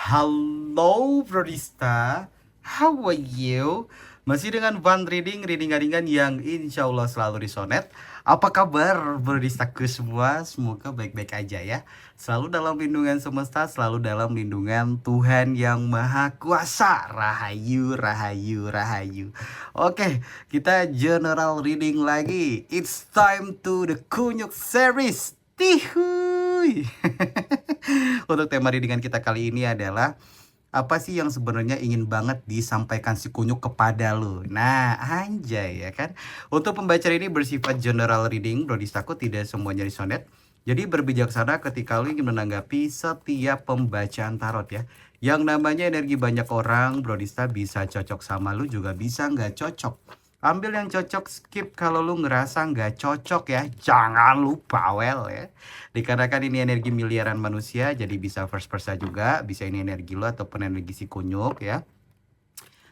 Halo Brodista, how are you? Masih dengan Van Reading ringan yang insya Allah selalu disonet. Apa kabar Brodistaku semua? Semoga baik-baik aja ya. Selalu dalam lindungan semesta, selalu dalam lindungan Tuhan yang Maha Kuasa. Rahayu, rahayu, rahayu. Oke, kita general reading lagi. It's time to the Kunyuk series. Tihuy. Untuk tema readingan kita kali ini adalah apa sih yang sebenarnya ingin banget disampaikan si kunyuk kepada lu. Nah, anjay ya kan. Untuk pembaca ini bersifat general reading, Brodistaku tidak semuanya disonet. Jadi berbijaksana ketika lu ingin menanggapi setiap pembacaan tarot ya. Yang namanya energi banyak orang, Brodista bisa cocok sama lu juga bisa nggak cocok. Ambil yang cocok, skip kalau lu ngerasa nggak cocok ya. Jangan lu bawel ya. Dikarenakan ini energi miliaran manusia, jadi bisa first person juga, bisa ini energi lu ataupun energi si kunyuk ya.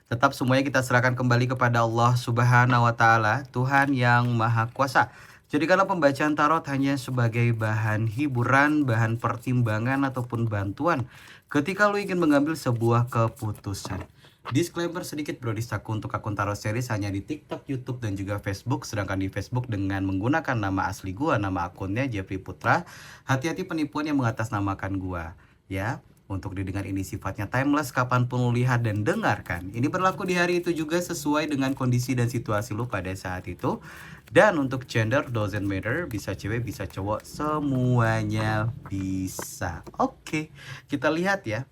Tetap semuanya kita serahkan kembali kepada Allah Subhanahu wa Ta'ala, Tuhan yang Maha Kuasa. Jadi kalau pembacaan tarot hanya sebagai bahan hiburan, bahan pertimbangan ataupun bantuan ketika lu ingin mengambil sebuah keputusan. Disclaimer sedikit Brodistaku, untuk akun tarot series hanya di TikTok, YouTube, dan juga Facebook. Sedangkan di Facebook dengan menggunakan nama asli gua, nama akunnya Jeffrey Putra. Hati-hati penipuan yang mengatasnamakan gua ya. Untuk didengar ini sifatnya timeless, kapanpun lu lihat dan dengarkan. Ini berlaku di hari itu juga sesuai dengan kondisi dan situasi lu pada saat itu. Dan untuk gender doesn't matter, bisa cewek, bisa cowok, semuanya bisa. Oke, kita lihat ya.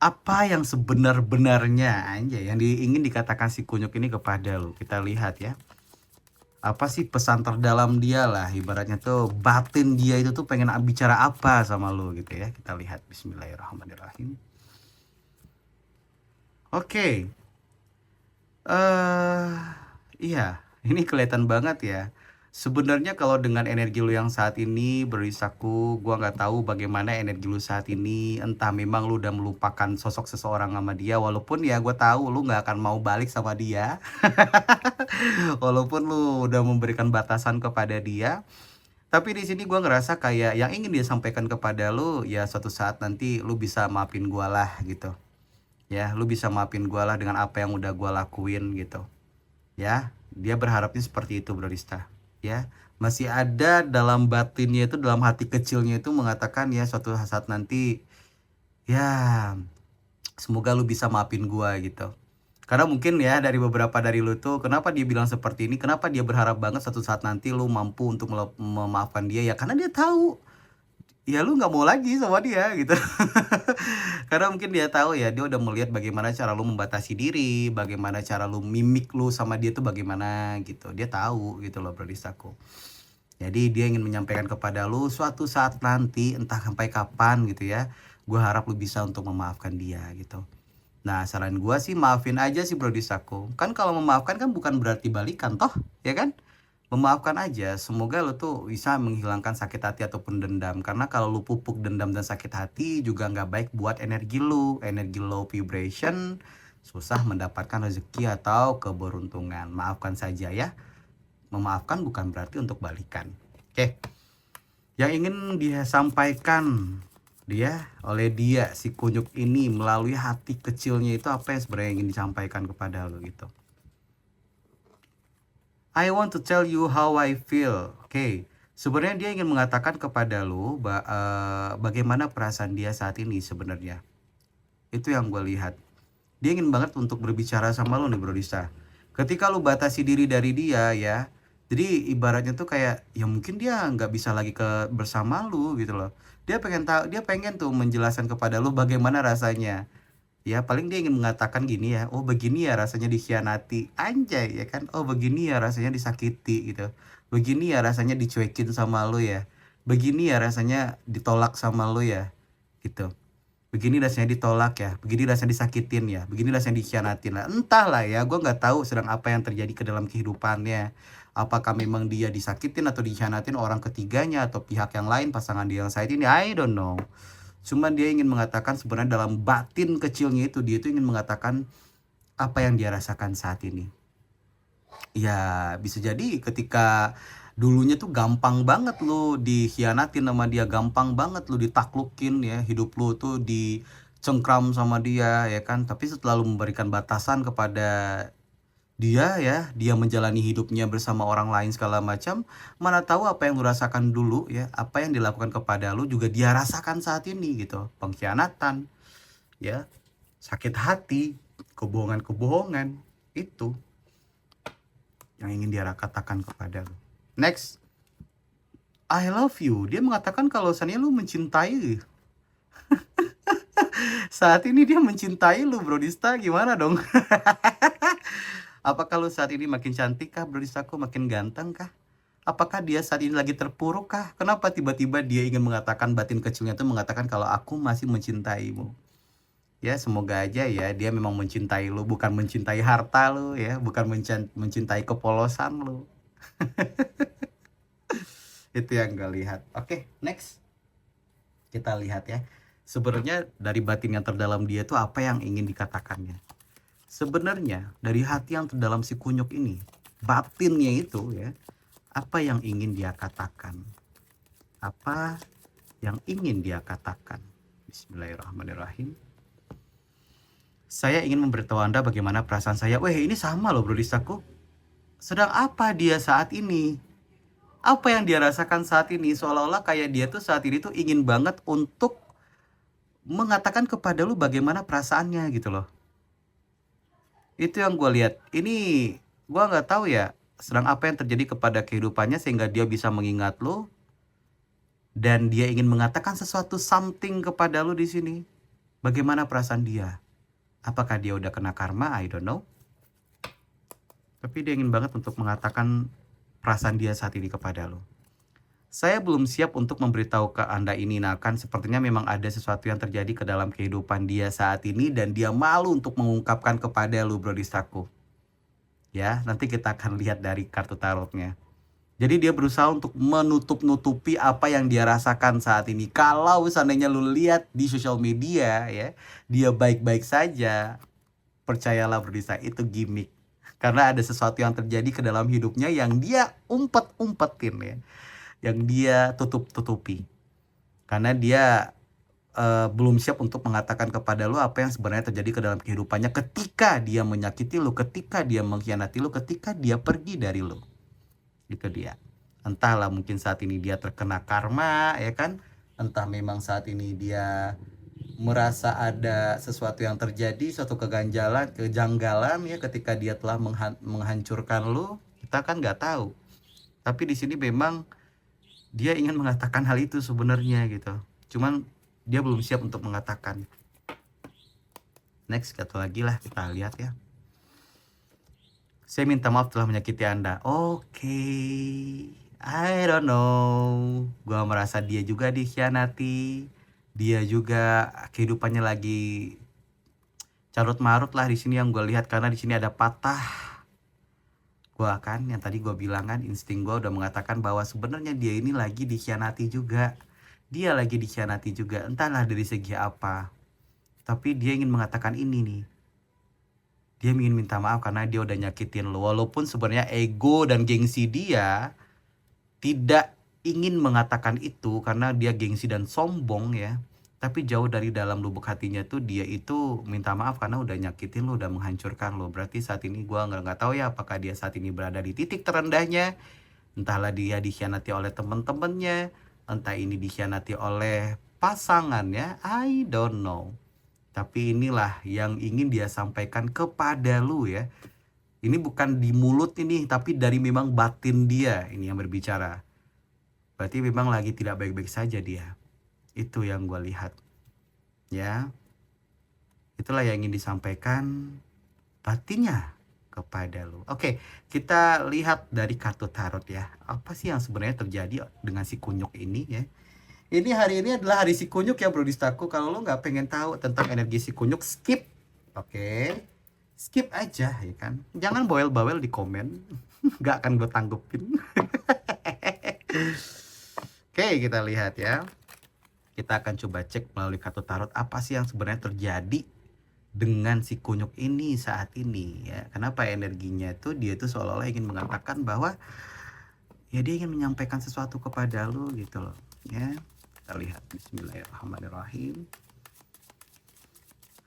Apa yang sebenar-benarnya anjay yang ingin dikatakan si kunyuk ini kepada lu. Kita lihat ya. Apa sih pesan terdalam dia lah, ibaratnya tuh batin dia itu tuh pengen bicara apa sama lu gitu ya. Kita lihat, bismillahirrahmanirrahim. Oke. Iya, ini kelihatan banget ya. Sebenarnya kalau dengan energi lu yang saat ini berisaku, gua nggak tahu bagaimana energi lu saat ini. Entah memang lu udah melupakan sosok seseorang sama dia, walaupun ya gue tahu lu nggak akan mau balik sama dia. Walaupun lu udah memberikan batasan kepada dia, tapi di sini gua ngerasa kayak yang ingin dia sampaikan kepada lu ya, suatu saat nanti lu bisa maafin gua lah gitu. Ya, lu bisa maafin gua lah dengan apa yang udah gua lakuin gitu. Ya, dia berharapnya seperti itu, Brodista. Ya, masih ada dalam batinnya itu, dalam hati kecilnya itu mengatakan ya suatu saat nanti ya semoga lu bisa maafin gua gitu. Karena mungkin ya dari beberapa dari lu tuh, kenapa dia bilang seperti ini, kenapa dia berharap banget suatu saat nanti lu mampu untuk memaafkan dia ya, karena dia tahu ya lu nggak mau lagi sama dia gitu. Karena mungkin dia tahu ya, dia udah melihat bagaimana cara lu membatasi diri, bagaimana cara lu mimik lu sama dia tuh bagaimana gitu. Dia tahu gitu loh Brodistaku. Jadi dia ingin menyampaikan kepada lu suatu saat nanti, entah sampai kapan gitu ya, gue harap lu bisa untuk memaafkan dia gitu. Nah, saran gue sih maafin aja sih Brodistaku. Kan kalau memaafkan kan bukan berarti balikan toh, ya kan? Memaafkan aja, semoga lo tuh bisa menghilangkan sakit hati ataupun dendam. Karena kalau lu pupuk dendam dan sakit hati juga nggak baik buat energi lu. Energi low vibration, susah mendapatkan rezeki atau keberuntungan. Maafkan saja ya. Memaafkan bukan berarti untuk balikan. Oke, yang ingin dia sampaikan oleh dia si kunyuk ini melalui hati kecilnya itu, apa yang sebenarnya ingin disampaikan kepada lo gitu. I want to tell you how I feel. Oke, sebenarnya dia ingin mengatakan kepada lu bagaimana perasaan dia saat ini sebenarnya. Itu yang gue lihat. Dia ingin banget untuk berbicara sama lu nih Brodista. Ketika lu batasi diri dari dia ya, jadi ibaratnya tuh kayak ya mungkin dia nggak bisa lagi bersama lu gitu loh. Dia pengen tahu, dia pengen tuh menjelaskan kepada lu bagaimana rasanya. Ya paling dia ingin mengatakan gini ya, oh begini ya rasanya dikhianati, anjay ya kan, oh begini ya rasanya disakiti gitu, begini ya rasanya dicuekin sama lu ya, begini ya rasanya ditolak sama lu ya gitu, begini rasanya ditolak ya, begini rasanya disakitin ya, begini rasanya dikhianatin lah, entahlah ya, gue nggak tahu sedang apa yang terjadi ke dalam kehidupannya. Apakah memang dia disakitin atau dikhianatin orang ketiganya atau pihak yang lain, pasangan dia yang saat ini, I don't know. Cuman dia ingin mengatakan sebenarnya dalam batin kecilnya itu, dia itu ingin mengatakan apa yang dia rasakan saat ini. Ya bisa jadi ketika dulunya tuh gampang banget lu dikhianatin sama dia, gampang banget lu ditaklukin ya, hidup lu tuh cengkram sama dia ya kan, tapi setelah lu memberikan batasan kepada dia ya, dia menjalani hidupnya bersama orang lain segala macam, mana tahu apa yang lu rasakan dulu ya, apa yang dilakukan kepada lu juga dia rasakan saat ini gitu. Pengkhianatan ya, sakit hati, kebohongan-kebohongan, itu yang ingin dia katakan kepada lu. Next, I love you. Dia mengatakan kalau seandainya lu mencintai. Saat ini dia mencintai lu, Brodista, gimana dong? Apakah lu saat ini makin cantik kah, Brodistaku, makin ganteng kah? Apakah dia saat ini lagi terpuruk kah? Kenapa tiba-tiba dia ingin mengatakan, batin kecilnya itu mengatakan kalau aku masih mencintaimu? Ya semoga aja ya dia memang mencintai lu, bukan mencintai harta lu ya, bukan mencintai kepolosan lu. Itu yang gue lihat. Oke, next. Kita lihat ya. Sebenarnya dari batin yang terdalam dia itu apa yang ingin dikatakannya. Sebenarnya dari hati yang terdalam si kunyuk ini, batinnya itu ya, apa yang ingin dia katakan? Apa yang ingin dia katakan? Bismillahirrahmanirrahim. Saya ingin memberitahu Anda bagaimana perasaan saya. Weh, ini sama loh Brodistaku. Sedang apa dia saat ini? Apa yang dia rasakan saat ini? Seolah-olah kayak dia tuh saat ini tuh ingin banget untuk mengatakan kepada lu bagaimana perasaannya gitu loh. Itu yang gue lihat. Ini gue nggak tahu ya sedang apa yang terjadi kepada kehidupannya sehingga dia bisa mengingat lu dan dia ingin mengatakan sesuatu something kepada lu di sini. Bagaimana perasaan dia? Apakah dia udah kena karma? I don't know. Tapi dia ingin banget untuk mengatakan perasaan dia saat ini kepada lu. Saya belum siap untuk memberitahu ke Anda ini, nah kan sepertinya memang ada sesuatu yang terjadi ke dalam kehidupan dia saat ini dan dia malu untuk mengungkapkan kepada lu, Brodistaku. Ya, nanti kita akan lihat dari kartu tarotnya. Jadi dia berusaha untuk menutup-nutupi apa yang dia rasakan saat ini. Kalau seandainya lu lihat di sosial media ya, dia baik-baik saja. Percayalah Brodista, itu gimmick. Karena ada sesuatu yang terjadi ke dalam hidupnya yang dia umpet-umpetin ya. Yang dia tutup-tutupi. Karena dia belum siap untuk mengatakan kepada lu apa yang sebenarnya terjadi ke dalam kehidupannya ketika dia menyakiti lu, ketika dia mengkhianati lu, ketika dia pergi dari lu. Itu dia. Entahlah mungkin saat ini dia terkena karma ya kan. Entah memang saat ini dia merasa ada sesuatu yang terjadi, suatu kejanggalan ya ketika dia telah menghancurkan lu. Kita kan nggak tahu. Tapi di sini memang dia ingin mengatakan hal itu sebenarnya gitu. Cuman dia belum siap untuk mengatakan. Next, satu lagi lah kita lihat ya. Saya minta maaf telah menyakiti Anda. Oke. I don't know. Gua merasa dia juga dikhianati. Dia juga kehidupannya lagi carut marut lah di sini yang gue lihat karena di sini ada patah. Gua kan yang tadi gue bilang kan insting gue udah mengatakan bahwa sebenarnya dia ini lagi dikhianati juga. Dia lagi dikhianati juga, entahlah dari segi apa. Tapi dia ingin mengatakan ini nih. Dia ingin minta maaf karena dia udah nyakitin lo. Walaupun sebenarnya ego dan gengsi dia tidak ingin mengatakan itu karena dia gengsi dan sombong ya. Tapi jauh dari dalam lubuk hatinya tuh dia itu minta maaf karena udah nyakitin lo, udah menghancurkan lo. Berarti saat ini gue nggak tahu ya apakah dia saat ini berada di titik terendahnya. Entahlah dia dikhianati oleh temen-temennya, entah ini dikhianati oleh pasangannya, I don't know. Tapi inilah yang ingin dia sampaikan kepada lu ya. Ini bukan di mulut ini, tapi dari memang batin dia ini yang berbicara. Berarti memang lagi tidak baik-baik saja dia. Itu yang gue lihat. Ya. Itulah yang ingin disampaikan batinnya kepada lu. Oke, kita lihat dari kartu tarot ya. Apa sih yang sebenarnya terjadi dengan si kunyuk ini ya? Ini hari ini adalah hari si kunyuk ya Brodistaku. Kalau lo nggak pengen tahu tentang energi si kunyuk, skip. Oke. Skip aja ya kan. Jangan bawel-bawel di komen. Nggak akan gue tanggupin. Oke, kita lihat ya. Kita akan coba cek melalui kartu tarot apa sih yang sebenarnya terjadi dengan si kunyuk ini saat ini ya. Kenapa energinya itu dia itu seolah-olah ingin mengatakan bahwa ya dia ingin menyampaikan sesuatu kepada lu gitu loh ya. Kita lihat. Bismillahirrahmanirrahim.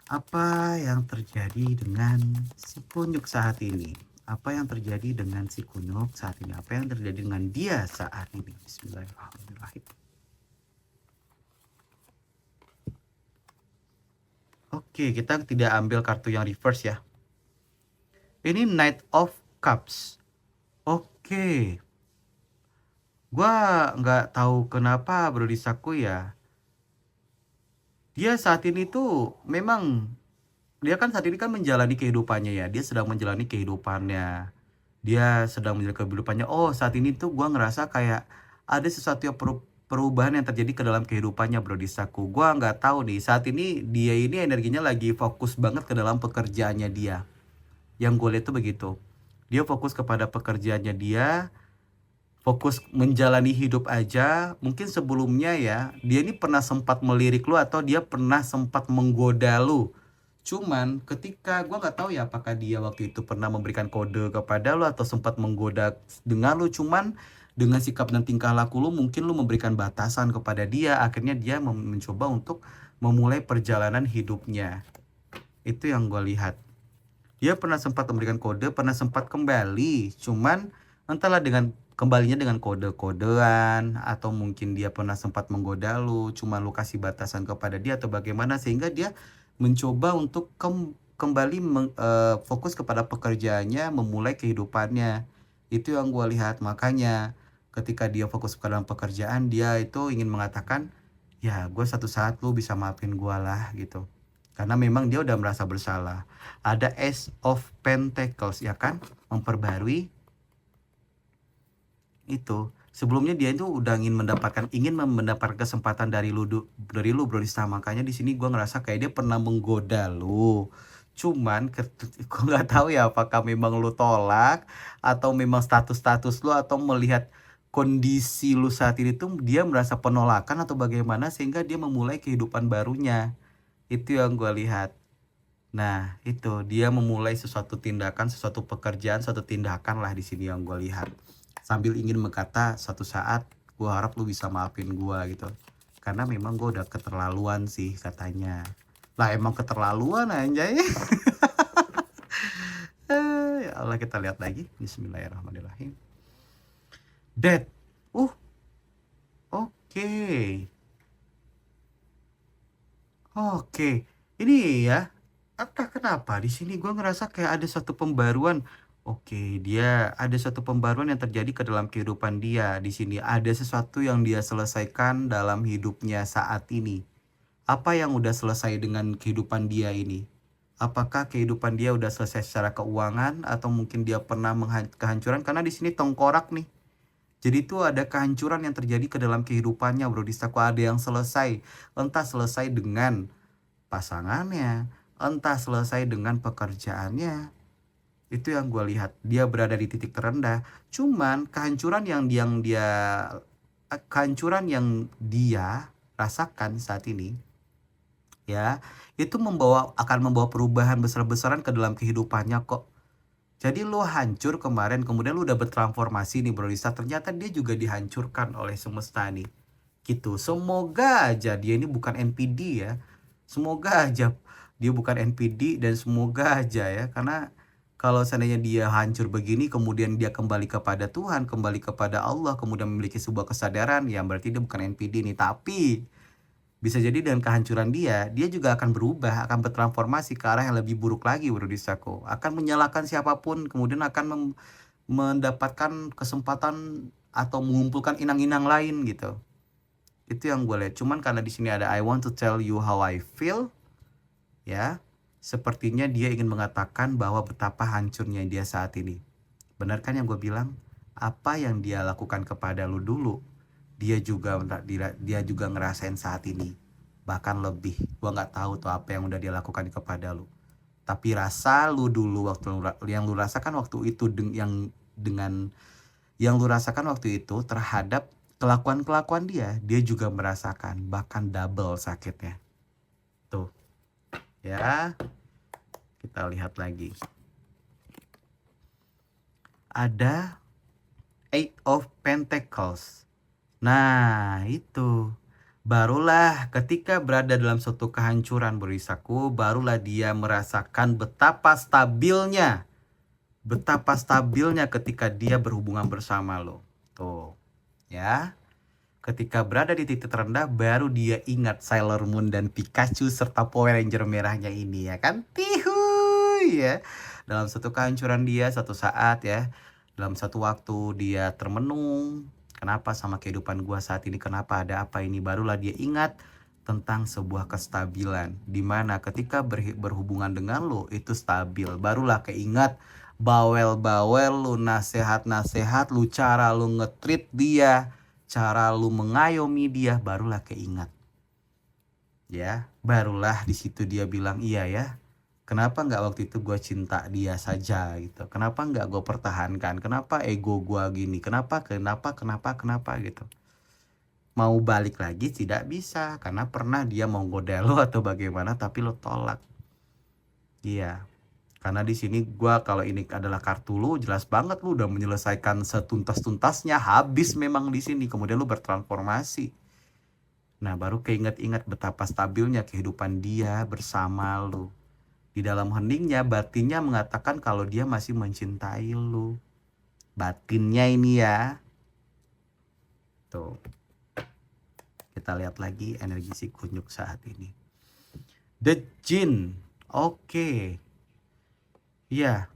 Apa yang terjadi dengan si kunyuk saat ini? Apa yang terjadi dengan si kunyuk saat ini? Apa yang terjadi dengan dia saat ini? Bismillahirrahmanirrahim. Oke, kita tidak ambil kartu yang reverse ya. Ini Knight of Cups. Oke. Gua nggak tahu kenapa Bro Disaku ya. Dia saat ini tuh memang dia kan saat ini kan menjalani kehidupannya ya. Dia sedang menjalani kehidupannya. Dia sedang menjalani kehidupannya. Oh, saat ini tuh gua ngerasa kayak ada sesuatu yang perubahan yang terjadi ke dalam kehidupannya Bro Disaku. Gua nggak tahu nih. Saat ini dia ini energinya lagi fokus banget ke dalam pekerjaannya dia. Yang gue lihat tuh begitu. Dia fokus kepada pekerjaannya dia, fokus menjalani hidup aja. Mungkin sebelumnya ya, dia ini pernah sempat melirik lu atau dia pernah sempat menggoda lu. Cuman ketika gue nggak tahu ya apakah dia waktu itu pernah memberikan kode kepada lu atau sempat menggoda dengan lu. Cuman dengan sikap dan tingkah laku lu mungkin lu memberikan batasan kepada dia. Akhirnya dia mencoba untuk memulai perjalanan hidupnya. Itu yang gue lihat. Dia pernah sempat memberikan kode, pernah sempat kembali. Cuman entahlah dengan kembalinya dengan kode-kodean atau mungkin dia pernah sempat menggoda lu, cuma lu kasih batasan kepada dia atau bagaimana sehingga dia mencoba untuk kembali fokus kepada pekerjaannya, memulai kehidupannya. Itu yang gue lihat. Makanya ketika dia fokus ke dalam pekerjaan, dia itu ingin mengatakan, ya gue satu saat lu bisa maafin gue lah gitu. Karena memang dia udah merasa bersalah. Ada Ace of Pentacles ya kan, memperbarui itu. Sebelumnya dia itu udah ingin mendapatkan kesempatan dari lu Bro Dista. Makanya di sini gua ngerasa kayak dia pernah menggoda lu. Cuman gua nggak tahu ya apakah memang lu tolak atau memang status lu atau melihat kondisi lu saat ini tuh dia merasa penolakan atau bagaimana sehingga dia memulai kehidupan barunya. Itu yang gua lihat. Nah, itu dia memulai sesuatu tindakan, sesuatu pekerjaan, suatu tindakan lah di sini yang gue lihat. Sambil ingin berkata, suatu saat gue harap lu bisa maafin gue gitu. Karena memang gue udah keterlaluan sih katanya. Lah emang keterlaluan anjay. Ya Allah, kita lihat lagi. Bismillahirrahmanirrahim. Dead. Oke. Oke. Ini ya. Entah kenapa di sini gue ngerasa kayak ada satu pembaruan. Oke, dia ada satu pembaruan yang terjadi ke dalam kehidupan dia. Di sini ada sesuatu yang dia selesaikan dalam hidupnya saat ini. Apa yang udah selesai dengan kehidupan dia ini? Apakah kehidupan dia udah selesai secara keuangan atau mungkin dia pernah kehancuran? Karena di sini tengkorak nih. Jadi itu ada kehancuran yang terjadi ke dalam kehidupannya, Bro. Di saku ada yang selesai. Entah selesai dengan pasangannya, entah selesai dengan pekerjaannya. Itu yang gue lihat. Dia berada di titik terendah. Cuman kehancuran yang dia rasakan saat ini ya, itu akan membawa perubahan besar-besaran ke dalam kehidupannya kok. Jadi lu hancur kemarin, kemudian lu udah bertransformasi nih Bro Lisa. Ternyata dia juga dihancurkan oleh semesta nih. Gitu. Semoga aja dia ini bukan NPD ya. Semoga aja dia bukan NPD dan semoga aja ya. Karena kalau seandainya dia hancur begini, kemudian dia kembali kepada Tuhan, kembali kepada Allah, kemudian memiliki sebuah kesadaran, ya berarti dia bukan NPD nih. Tapi bisa jadi dengan kehancuran dia juga akan berubah, akan bertransformasi ke arah yang lebih buruk lagi Bro Disako. Akan menyalahkan siapapun, kemudian akan mendapatkan kesempatan atau mengumpulkan inang-inang lain gitu. Itu yang gue lihat. Cuman karena di sini ada I want to tell you how I feel, ya. Sepertinya dia ingin mengatakan bahwa betapa hancurnya dia saat ini. Benar kan yang gue bilang? Apa yang dia lakukan kepada lu dulu, dia juga ngerasain saat ini, bahkan lebih. Gua nggak tahu tuh apa yang udah dia lakukan kepada lu, tapi rasa lu dulu yang lu rasakan waktu itu dengan yang lu rasakan waktu itu terhadap kelakuan dia juga merasakan, bahkan double sakitnya. Tuh ya, kita lihat lagi. Ada Eight of Pentacles. Nah, itu Barulah ketika berada dalam suatu kehancuran berisaku, barulah dia merasakan betapa stabilnya ketika dia berhubungan bersama lo. Tuh, ya. Ketika berada di titik terendah, baru dia ingat Sailor Moon dan Pikachu serta Power Ranger merahnya ini, ya kan? Tihuy, ya. Dalam satu kehancuran dia, satu saat ya, dalam satu waktu dia termenung. Kenapa sama kehidupan gua saat ini? Kenapa ada apa ini? Barulah dia ingat tentang sebuah kestabilan. Dimana ketika berhubungan dengan lo itu stabil. Barulah keingat bawel-bawel lu, nasehat-nasehat lu, cara lu nge-treat dia, cara lu mengayomi dia, barulah keingat. Ya, barulah di situ dia bilang, iya ya, kenapa nggak waktu itu gue cinta dia saja gitu, kenapa nggak gue pertahankan, kenapa ego gue gini, kenapa gitu. Mau balik lagi tidak bisa, karena pernah dia mau goda lo atau bagaimana, tapi lo tolak. Iya, karena di sini gua, kalau ini adalah kartu lu, jelas banget lu udah menyelesaikan setuntas-tuntasnya, habis memang di sini, kemudian lu bertransformasi. Nah, baru keinget-ingat betapa stabilnya kehidupan dia bersama lu. Di dalam heningnya, batinnya mengatakan kalau dia masih mencintai lu. Batinnya ini ya. Tuh. Kita lihat lagi energi si Kunyuk saat ini. The Jinn. Oke. Iya.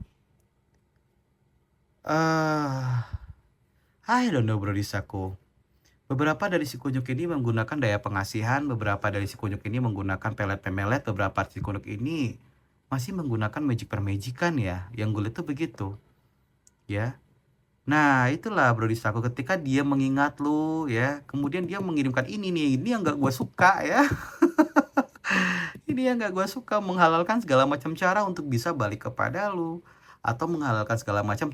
I don't know bro Disaku. Beberapa dari si kunyuk ini menggunakan daya pengasihan, beberapa dari si kunyuk ini menggunakan pelet-pemelet, beberapa si kunyuk ini masih menggunakan magic permagikan ya. Yang gue lihat tuh begitu. Ya. Nah, itulah bro Disaku, ketika dia mengingat lu ya, kemudian dia mengirimkan ini nih, ini yang gak gue suka ya. Ini yang gak gue suka, menghalalkan segala macam cara untuk bisa balik kepada lu, atau menghalalkan segala macam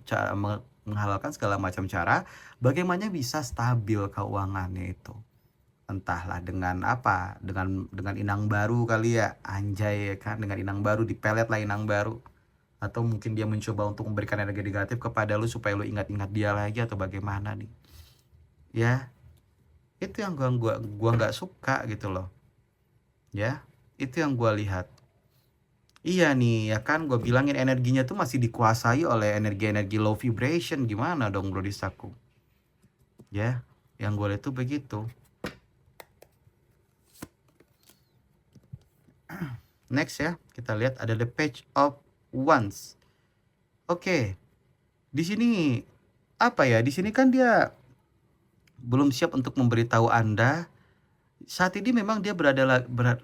cara bagaimana bisa stabil keuangannya itu. Entahlah dengan apa, dengan inang baru kali ya, anjay ya kan, dengan inang baru, dipelet lah inang baru, atau mungkin dia mencoba untuk memberikan energi negatif kepada lu supaya lu ingat-ingat dia lagi, atau bagaimana nih ya. Itu yang gua nggak suka gitu loh ya. Itu yang gua lihat. Iya nih ya kan, gue bilangin energinya tuh masih dikuasai oleh energi-energi low vibration. Gimana dong bro Disaku ya, yang gue lihat tuh begitu. Next ya, kita lihat ada the Page of Wands. Oke, di sini apa ya? Di sini kan dia belum siap untuk memberitahu Anda. Saat ini memang dia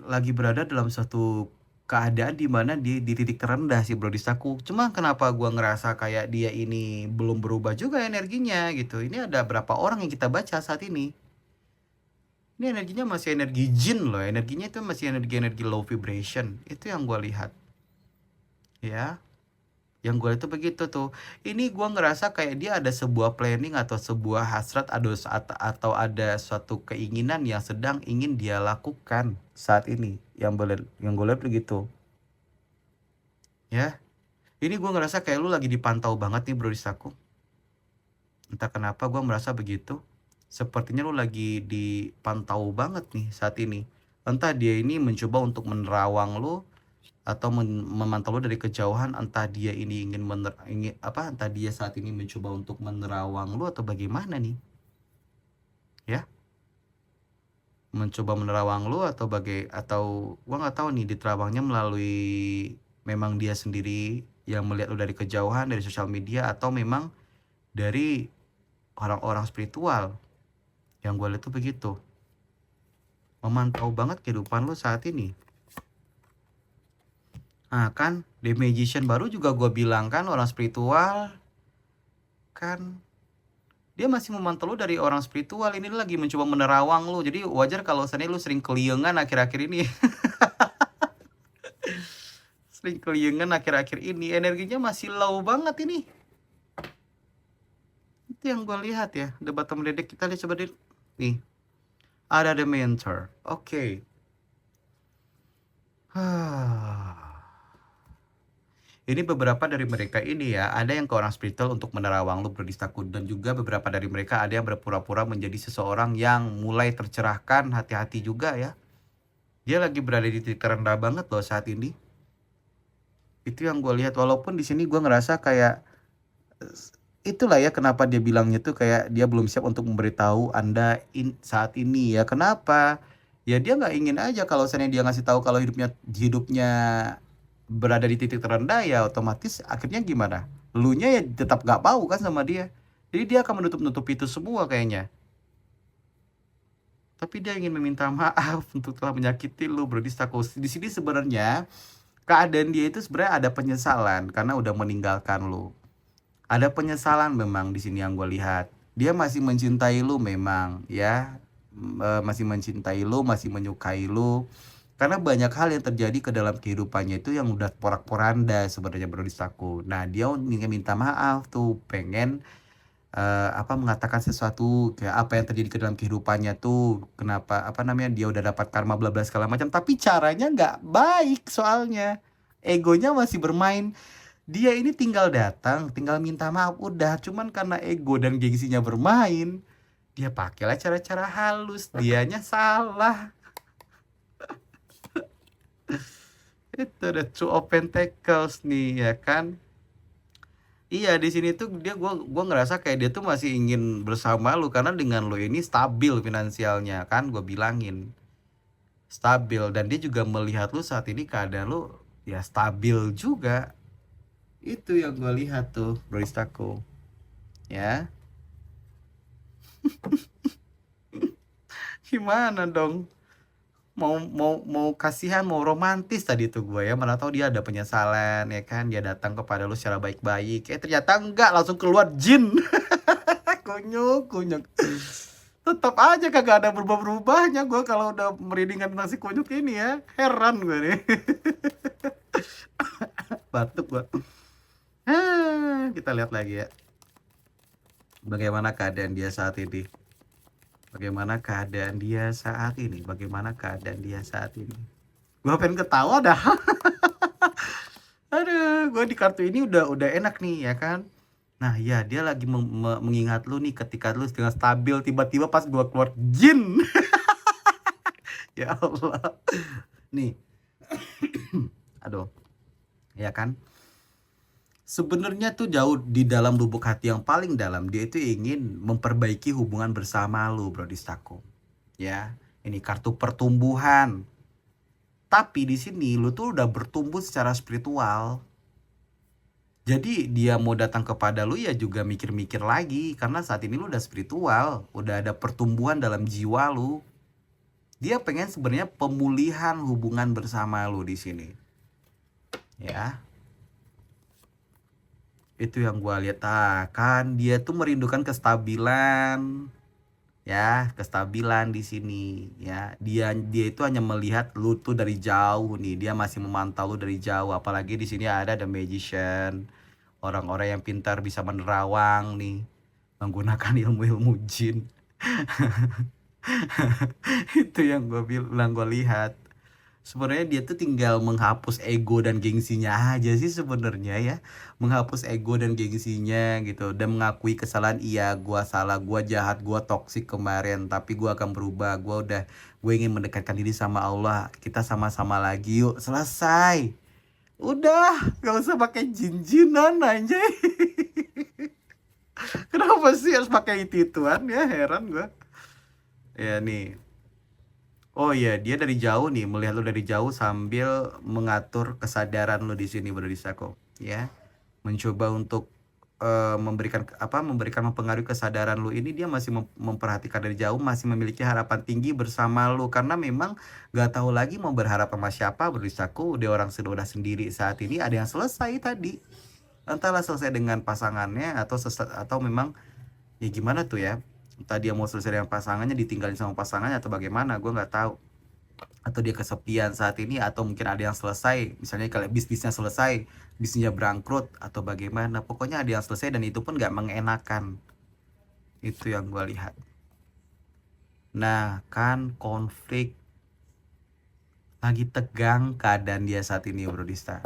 lagi berada dalam suatu keadaan di mana di titik terendah sih bro Disaku. Cuma kenapa gua ngerasa kayak dia ini belum berubah juga energinya gitu. Ini ada berapa orang yang kita baca saat ini. Ini energinya masih energi jin loh. Energinya itu masih energi low vibration. Itu yang gua lihat. Ya. Yang gue itu begitu tuh. Ini gue ngerasa kayak dia ada sebuah planning atau sebuah hasrat, atau ada suatu keinginan yang sedang ingin dia lakukan saat ini. Yang gue lihat begitu ya. Ini gue ngerasa kayak lu lagi dipantau banget nih bro Disaku. Entah kenapa gue merasa begitu. Sepertinya lu lagi dipantau banget nih saat ini. Entah dia ini mencoba untuk menerawang lu, atau memantau dari kejauhan. Entah dia ini entah dia saat ini mencoba untuk menerawang lu atau bagaimana nih ya, mencoba menerawang lu atau gua nggak tahu nih, diterawangnya melalui memang dia sendiri yang melihat lu dari kejauhan dari sosial media, atau memang dari orang-orang spiritual. Yang gue lihat tuh begitu, memantau banget kehidupan lu saat ini. Nah kan, The Magician baru juga gue bilang kan, orang spiritual kan, dia masih memantau lu dari orang spiritual. Ini lagi mencoba menerawang lu. Jadi wajar kalau seandainya lu sering keliengan akhir-akhir ini. Sering keliengan akhir-akhir ini, energinya masih low banget ini. Itu yang gue lihat ya. The bottom dedek, kita lihat coba nih. Ada the mentor. Oke. Ini beberapa dari mereka ini ya, ada yang ke orang spiritual untuk menerawang lu berdistaku, dan juga beberapa dari mereka ada yang berpura-pura menjadi seseorang yang mulai tercerahkan, hati-hati juga ya. Dia lagi berada di titik terendah banget loh saat ini. Itu yang gue lihat, walaupun di sini gue ngerasa kayak itulah ya kenapa dia bilangnya tuh kayak dia belum siap untuk memberitahu Anda saat ini ya. Kenapa? Ya dia nggak ingin aja kalau misalnya dia ngasih tahu kalau hidupnya berada di titik terendah, ya otomatis akhirnya gimana? Lunya ya tetap nggak mau kan sama dia. Jadi dia akan menutup-nutup itu semua kayaknya. Tapi dia ingin meminta maaf untuk telah menyakiti lu, Bro. Di sini sebenarnya keadaan dia itu sebenarnya ada penyesalan karena udah meninggalkan lu. Ada penyesalan memang di sini yang gue lihat. Dia masih mencintai lu memang ya. Masih mencintai lu, masih menyukai lu. Karena banyak hal yang terjadi ke dalam kehidupannya itu yang udah porak-poranda sebenarnya, Bro Distaku. Nah, dia ingin minta maaf tuh, pengen mengatakan sesuatu kayak apa yang terjadi ke dalam kehidupannya tuh, kenapa dia udah dapat karma bla bla segala macam, tapi caranya nggak baik soalnya. Egonya masih bermain. Dia ini tinggal datang, tinggal minta maaf udah, cuman karena ego dan gengsinya bermain, dia pakailah cara-cara halus, dianya salah. Itu the two of pentacles nih ya kan. Iya, di sini tuh gua ngerasa kayak dia tuh masih ingin bersama lu karena dengan lu ini stabil finansialnya kan, gue bilangin stabil, dan dia juga melihat lu saat ini keadaan lu ya stabil juga. Itu yang gue lihat tuh, Baristaku ya. Gimana dong? Mau kasihan, mau romantis tadi tuh gue ya, mana tahu dia ada penyesalan ya kan, dia datang kepada lu secara baik-baik, ternyata enggak, langsung keluar jin. Kunyuk tetap aja kagak ada berubah-berubahnya gue kalau udah merindingan tentang si kunyuk ini ya, heran gue nih. Batuk gue. Kita lihat lagi ya bagaimana keadaan dia saat ini. Bagaimana keadaan dia saat ini? Bagaimana keadaan dia saat ini? Gue pengen ketawa dah. Aduh, gue di kartu ini udah enak nih ya kan. Nah ya, dia lagi mengingat lu nih ketika lu sedang stabil, tiba-tiba pas gue keluar jin. Ya Allah. Nih. Aduh. Ya kan. Sebenarnya tuh jauh di dalam lubuk hati yang paling dalam, dia itu ingin memperbaiki hubungan bersama lu, Bro Distaku. Ya, ini kartu pertumbuhan. Tapi di sini lu tuh udah bertumbuh secara spiritual. Jadi dia mau datang kepada lu ya juga mikir-mikir lagi, karena saat ini lu udah spiritual, udah ada pertumbuhan dalam jiwa lu. Dia pengen sebenarnya pemulihan hubungan bersama lu di sini. Ya. Itu yang gua lihat, kan dia tuh merindukan kestabilan ya, kestabilan di sini ya. Dia itu hanya melihat lu tuh dari jauh nih, dia masih memantau lu dari jauh, apalagi di sini ada the magician, orang-orang yang pintar bisa menerawang nih menggunakan ilmu-ilmu jin. Itu yang gue bilang, gue lihat sebenarnya dia tuh tinggal menghapus ego dan gengsinya aja sih sebenarnya ya, menghapus ego dan gengsinya gitu, dan mengakui kesalahan. Iya, gua salah, gua jahat, gua toksik kemarin, tapi gua akan berubah. Gue ingin mendekatkan diri sama Allah, kita sama-sama lagi yuk, selesai. Udah, gak usah pakai jin-jinan aja. Kenapa sih harus pakai itu-ituan ya, heran gua. Ya nih. Oh iya, dia dari jauh nih, melihat lu dari jauh sambil mengatur kesadaran lu di sini, Bro Disako, ya. Mencoba untuk memberikan mempengaruhi kesadaran lu ini. Dia masih memperhatikan dari jauh, masih memiliki harapan tinggi bersama lu, karena memang gak tahu lagi mau berharap sama siapa, Bro Disako. Dia orang sudah sendiri saat ini, ada yang selesai tadi. Entahlah selesai dengan pasangannya atau memang ya gimana tuh ya. Entah dia mau selesai dengan pasangannya, ditinggalin sama pasangannya, atau bagaimana, gue nggak tahu. Atau dia kesepian saat ini, atau mungkin ada yang selesai, misalnya kalau bisnisnya selesai, bisnisnya bangkrut, atau bagaimana. Pokoknya ada yang selesai, dan itu pun nggak mengenakan. Itu yang gue lihat. Nah kan, konflik lagi tegang keadaan dia saat ini, Bro Dista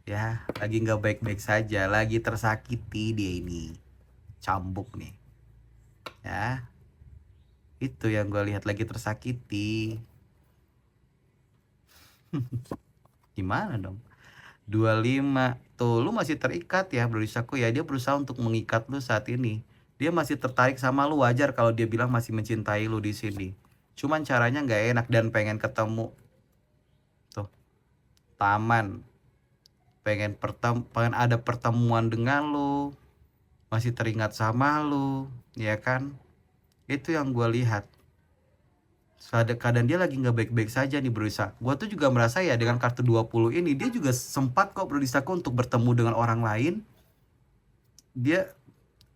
Ya, lagi nggak baik-baik saja, lagi tersakiti dia ini. Cambuk nih. Ya, itu yang gue lihat, lagi tersakiti. Gimana dong? 25. Tuh, lu masih terikat ya, Bro Disaku ya. Dia berusaha untuk mengikat lu saat ini. Dia masih tertarik sama lu, wajar kalau dia bilang masih mencintai lu di sini. Cuman caranya nggak enak dan pengen ketemu. Tuh, taman. Pengen ada pertemuan dengan lu. Masih teringat sama lu, ya kan? Itu yang gue lihat. Keadaan dia lagi nggak baik-baik saja nih, Bro Isa. Gue tuh juga merasa ya, dengan kartu 20 ini dia juga sempat kok, Bro Isaku, untuk bertemu dengan orang lain. Dia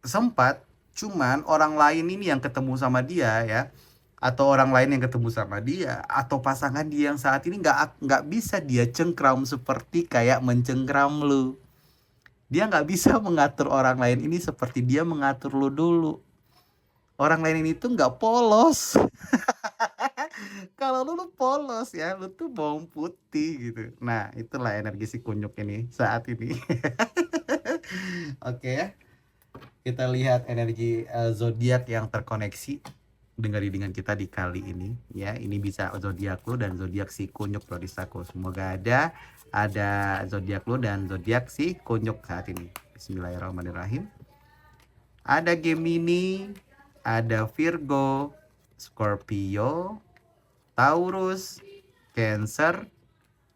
sempat, cuman orang lain ini yang ketemu sama dia ya, atau orang lain yang ketemu sama dia, atau pasangan dia yang saat ini nggak bisa dia cengkram seperti kayak mencengkram lu. Dia nggak bisa mengatur orang lain ini seperti dia mengatur lu dulu. Orang lain ini tuh nggak polos. Kalau lu polos ya, lu tuh bawang putih gitu. Nah, itulah energi si kunyuk ini saat ini. Oke ya. Kita lihat energi zodiak yang terkoneksi dengan kita di kali ini ya. Ini bisa zodiak lu dan zodiak si kunyuk, Bro Disaku. Semoga ada zodiak lu dan zodiak si kunyuk saat ini. Bismillahirrahmanirrahim. Ada Gemini, ada Virgo, Scorpio, Taurus, Cancer,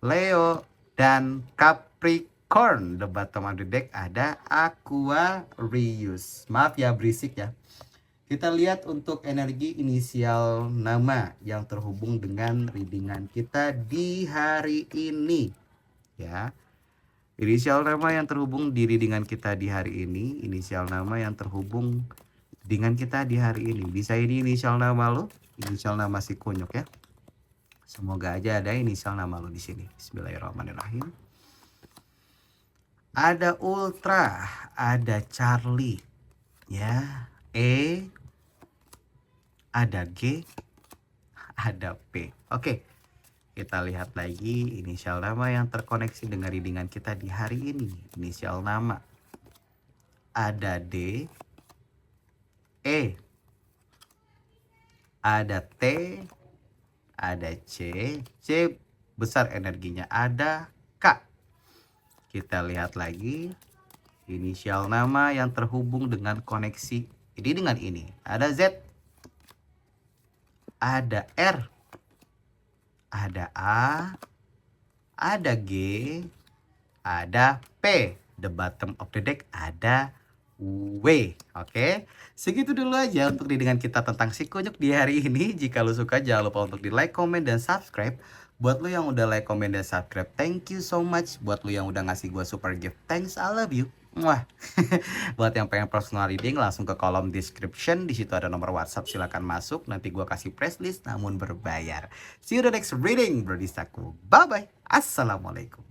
Leo, dan Capricorn. The bottom of the deck ada Aquarius. Maaf ya berisik ya. Kita lihat untuk energi inisial nama yang terhubung dengan readingan kita di hari ini. Ya. Inisial nama yang terhubung di readingan kita di hari ini. Inisial nama yang terhubung dengan kita di hari ini. Bisa ini inisial nama lo, inisial nama si kunyuk ya. Semoga aja ada inisial nama lo di sini. Bismillahirrahmanirrahim. Ada Ultra, ada Charlie, ya, E, ada G, ada P. Oke, kita lihat lagi inisial nama yang terkoneksi dengan readingan kita di hari ini. Inisial nama ada D, E, ada T, ada C besar energinya, ada K. Kita lihat lagi inisial nama yang terhubung dengan koneksi ini dengan ini. Ada Z, ada R, ada A, ada G, ada P. The bottom of the deck ada W. Oke, segitu dulu aja untuk readingan kita tentang si kunyuk di hari ini. Jika lo suka, jangan lupa untuk di like, comment, dan subscribe. Buat lo yang udah like, comment, dan subscribe, thank you so much. Buat lo yang udah ngasih gue super gift, thanks, I love you. Wah. Buat yang pengen personal reading, langsung ke kolom description. Di situ ada nomor WhatsApp, silakan masuk. Nanti gue kasih press list namun berbayar. See you the next reading, Bro Disaku. Bye bye. Assalamualaikum.